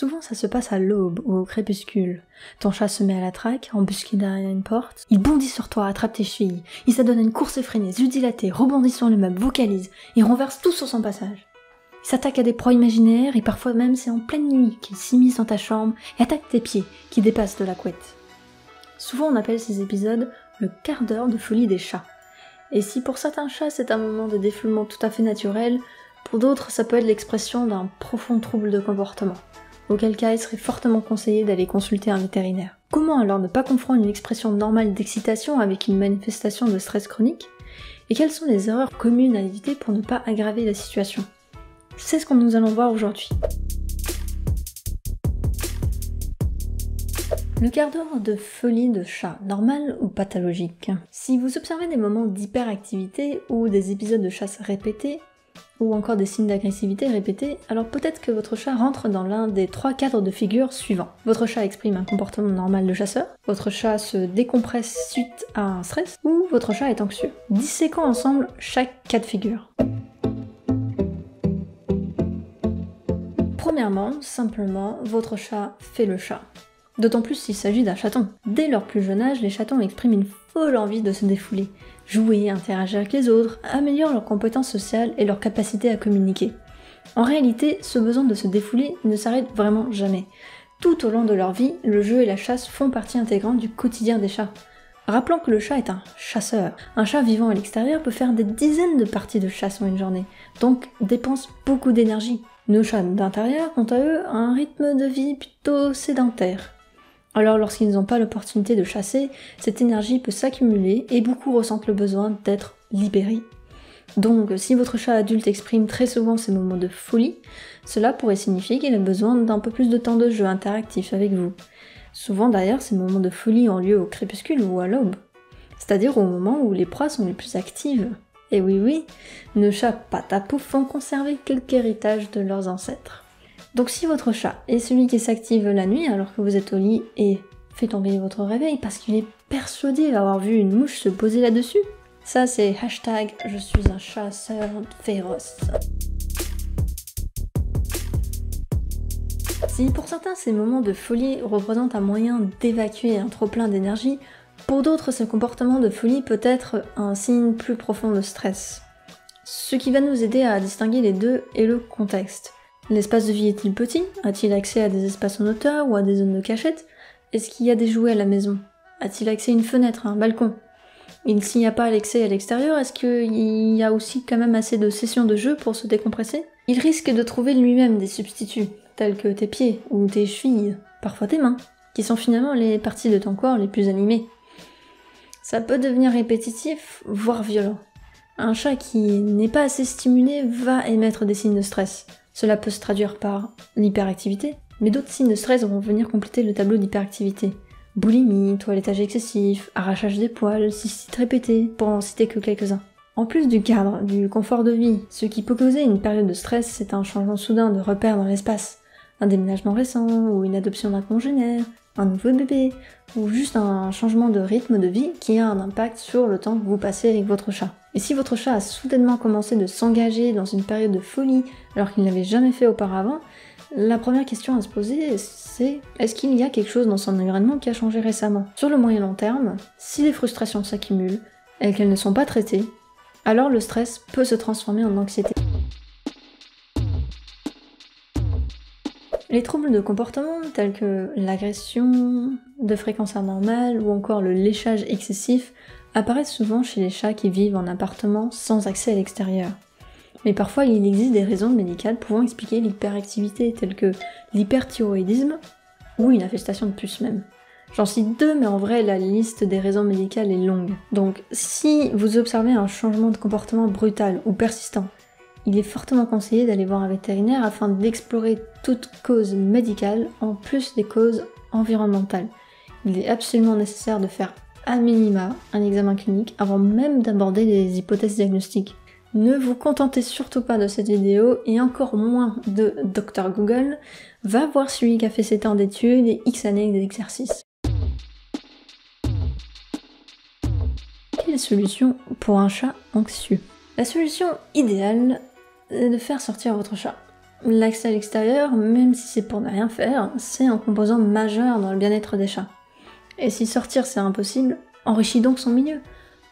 Souvent ça se passe à l'aube ou au crépuscule. Ton chat se met à la traque, embusqué derrière une porte. Il bondit sur toi, attrape tes chevilles. Il s'adonne à une course effrénée, yeux dilatés, rebondit sur le meuble, vocalise et renverse tout sur son passage. Il s'attaque à des proies imaginaires et parfois même c'est en pleine nuit qu'il s'immisce dans ta chambre et attaque tes pieds qui dépassent de la couette. Souvent on appelle ces épisodes le quart d'heure de folie des chats. Et si pour certains chats c'est un moment de défoulement tout à fait naturel, pour d'autres ça peut être l'expression d'un profond trouble de comportement, auquel cas il serait fortement conseillé d'aller consulter un vétérinaire. Comment alors ne pas confondre une expression normale d'excitation avec une manifestation de stress chronique? Et quelles sont les erreurs communes à éviter pour ne pas aggraver la situation? C'est ce que nous allons voir aujourd'hui. Le quart d'heure de folie de chat, normal ou pathologique? Si vous observez des moments d'hyperactivité ou des épisodes de chasse répétés, ou encore des signes d'agressivité répétés, alors peut-être que votre chat rentre dans l'un des 3 cadres de figure suivants. Votre chat exprime un comportement normal de chasseur, votre chat se décompresse suite à un stress, ou votre chat est anxieux. Disséquons ensemble chaque cas de figure. Premièrement, simplement, votre chat fait le chat. D'autant plus s'il s'agit d'un chaton. Dès leur plus jeune âge, les chatons expriment une folle envie de se défouler. Jouer, interagir avec les autres, améliorent leurs compétences sociales et leur capacité à communiquer. En réalité, ce besoin de se défouler ne s'arrête vraiment jamais. Tout au long de leur vie, le jeu et la chasse font partie intégrante du quotidien des chats. Rappelons que le chat est un chasseur. Un chat vivant à l'extérieur peut faire des dizaines de parties de chasse en une journée, donc dépense beaucoup d'énergie. Nos chats d'intérieur, quant à eux, ont un rythme de vie plutôt sédentaire. Alors lorsqu'ils n'ont pas l'opportunité de chasser, cette énergie peut s'accumuler et beaucoup ressentent le besoin d'être libérés. Donc si votre chat adulte exprime très souvent ces moments de folie, cela pourrait signifier qu'il a besoin d'un peu plus de temps de jeu interactif avec vous. Souvent d'ailleurs ces moments de folie ont lieu au crépuscule ou à l'aube, c'est-à-dire au moment où les proies sont les plus actives. Et oui, nos chats patapouf ont conservé quelque héritage de leurs ancêtres. Donc si votre chat est celui qui s'active la nuit alors que vous êtes au lit et fait tomber votre réveil parce qu'il est persuadé d'avoir vu une mouche se poser là-dessus, ça c'est hashtag je suis un chasseur féroce. Si pour certains ces moments de folie représentent un moyen d'évacuer un trop-plein d'énergie, pour d'autres ce comportement de folie peut être un signe plus profond de stress. Ce qui va nous aider à distinguer les deux est le contexte. L'espace de vie est-il petit? A-t-il accès à des espaces en hauteur ou à des zones de cachette? Est-ce qu'il y a des jouets à la maison? A-t-il accès à une fenêtre, à un balcon? Et s'il n'y a pas l'accès à l'extérieur, est-ce qu'il y a aussi quand même assez de sessions de jeu pour se décompresser? Il risque de trouver lui-même des substituts, tels que tes pieds ou tes chevilles, parfois tes mains, qui sont finalement les parties de ton corps les plus animées. Ça peut devenir répétitif, voire violent. Un chat qui n'est pas assez stimulé va émettre des signes de stress. Cela peut se traduire par l'hyperactivité, mais d'autres signes de stress vont venir compléter le tableau d'hyperactivité. Boulimie, toilettage excessif, arrachage des poils, cystite répétée, pour en citer que quelques-uns. En plus du cadre, du confort de vie, ce qui peut causer une période de stress, c'est un changement soudain de repères dans l'espace. Un déménagement récent, ou une adoption d'un congénère, un nouveau bébé, ou juste un changement de rythme de vie qui a un impact sur le temps que vous passez avec votre chat. Et si votre chat a soudainement commencé de s'engager dans une période de folie alors qu'il ne l'avait jamais fait auparavant, la première question à se poser c'est est-ce qu'il y a quelque chose dans son environnement qui a changé récemment? Sur le moyen long terme, si les frustrations s'accumulent et qu'elles ne sont pas traitées, alors le stress peut se transformer en anxiété. Les troubles de comportement tels que l'agression de fréquence anormale ou encore le léchage excessif apparaissent souvent chez les chats qui vivent en appartement sans accès à l'extérieur. Mais parfois il existe des raisons médicales pouvant expliquer l'hyperactivité telles que l'hyperthyroïdisme ou une infestation de puces même. J'en cite 2 mais en vrai la liste des raisons médicales est longue. Donc si vous observez un changement de comportement brutal ou persistant, il est fortement conseillé d'aller voir un vétérinaire afin d'explorer toute cause médicale en plus des causes environnementales. Il est absolument nécessaire de faire à minima un examen clinique avant même d'aborder les hypothèses diagnostiques. Ne vous contentez surtout pas de cette vidéo et encore moins de Dr Google, va voir celui qui a fait ses temps d'études et X années d'exercice. Quelle solution pour un chat anxieux? La solution idéale est de faire sortir votre chat. L'accès à l'extérieur, même si c'est pour ne rien faire, c'est un composant majeur dans le bien-être des chats. Et si sortir c'est impossible, enrichis donc son milieu.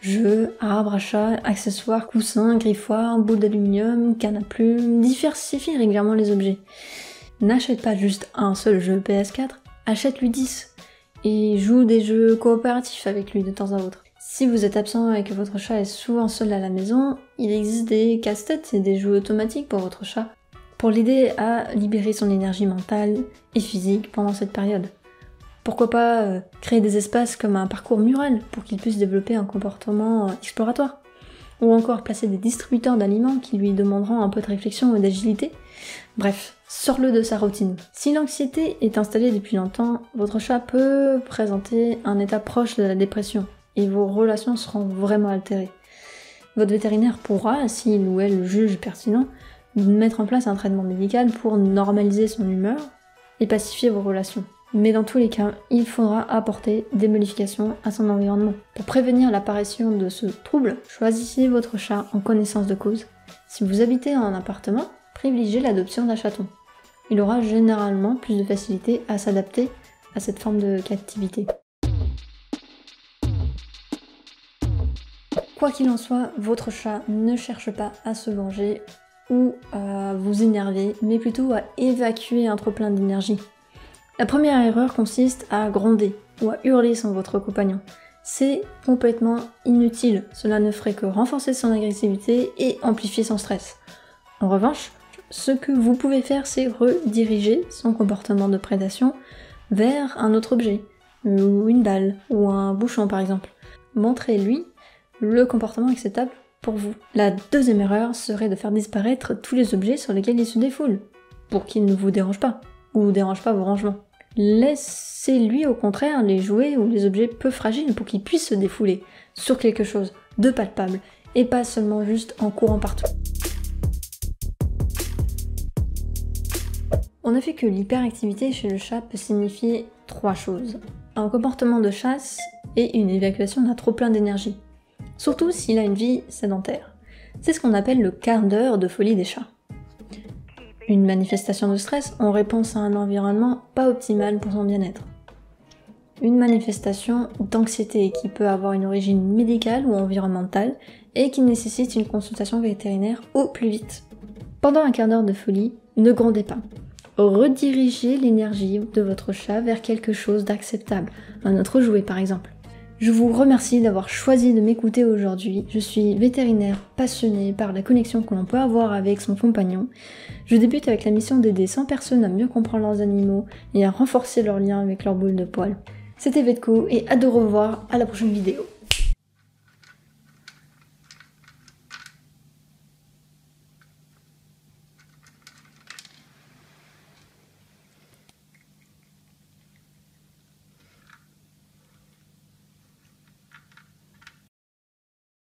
Jeux, arbres à chat, accessoires, coussins, griffoirs, boules d'aluminium, cannes à plumes, diversifie régulièrement les objets. N'achète pas juste un seul jeu PS4, achète-lui 10 et joue des jeux coopératifs avec lui de temps à autre. Si vous êtes absent et que votre chat est souvent seul à la maison, il existe des casse-têtes et des jeux automatiques pour votre chat, pour l'aider à libérer son énergie mentale et physique pendant cette période. Pourquoi pas créer des espaces comme un parcours mural pour qu'il puisse développer un comportement exploratoire, ou encore placer des distributeurs d'aliments qui lui demanderont un peu de réflexion et d'agilité. Bref, sors-le de sa routine. Si l'anxiété est installée depuis longtemps, votre chat peut présenter un état proche de la dépression et vos relations seront vraiment altérées. Votre vétérinaire pourra, s'il ou elle le juge pertinent, mettre en place un traitement médical pour normaliser son humeur et pacifier vos relations. Mais dans tous les cas, il faudra apporter des modifications à son environnement. Pour prévenir l'apparition de ce trouble, choisissez votre chat en connaissance de cause. Si vous habitez en appartement, privilégiez l'adoption d'un chaton. Il aura généralement plus de facilité à s'adapter à cette forme de captivité. Quoi qu'il en soit, votre chat ne cherche pas à se venger ou à vous énerver, mais plutôt à évacuer un trop-plein d'énergie. La première erreur consiste à gronder ou à hurler sans votre compagnon. C'est complètement inutile, cela ne ferait que renforcer son agressivité et amplifier son stress. En revanche, ce que vous pouvez faire, c'est rediriger son comportement de prédation vers un autre objet, ou une balle, ou un bouchon par exemple. Montrez-lui le comportement acceptable pour vous. La deuxième erreur serait de faire disparaître tous les objets sur lesquels il se défoule, pour qu'il ne vous dérange pas, ou dérange pas vos rangements. Laissez-lui au contraire les jouets ou les objets peu fragiles pour qu'il puisse se défouler sur quelque chose de palpable et pas seulement juste en courant partout. On a fait que l'hyperactivité chez le chat peut signifier 3 choses. Un comportement de chasse et une évacuation d'un trop-plein d'énergie. Surtout s'il a une vie sédentaire. C'est ce qu'on appelle le quart d'heure de folie des chats. Une manifestation de stress en réponse à un environnement pas optimal pour son bien-être. Une manifestation d'anxiété qui peut avoir une origine médicale ou environnementale et qui nécessite une consultation vétérinaire au plus vite. Pendant un quart d'heure de folie, ne grondez pas. Redirigez l'énergie de votre chat vers quelque chose d'acceptable, un autre jouet par exemple. Je vous remercie d'avoir choisi de m'écouter aujourd'hui. Je suis vétérinaire passionnée par la connexion que l'on peut avoir avec son compagnon. Je débute avec la mission d'aider 100 personnes à mieux comprendre leurs animaux et à renforcer leur lien avec leur boule de poils. C'était Vetco et hâte de revoir à la prochaine vidéo.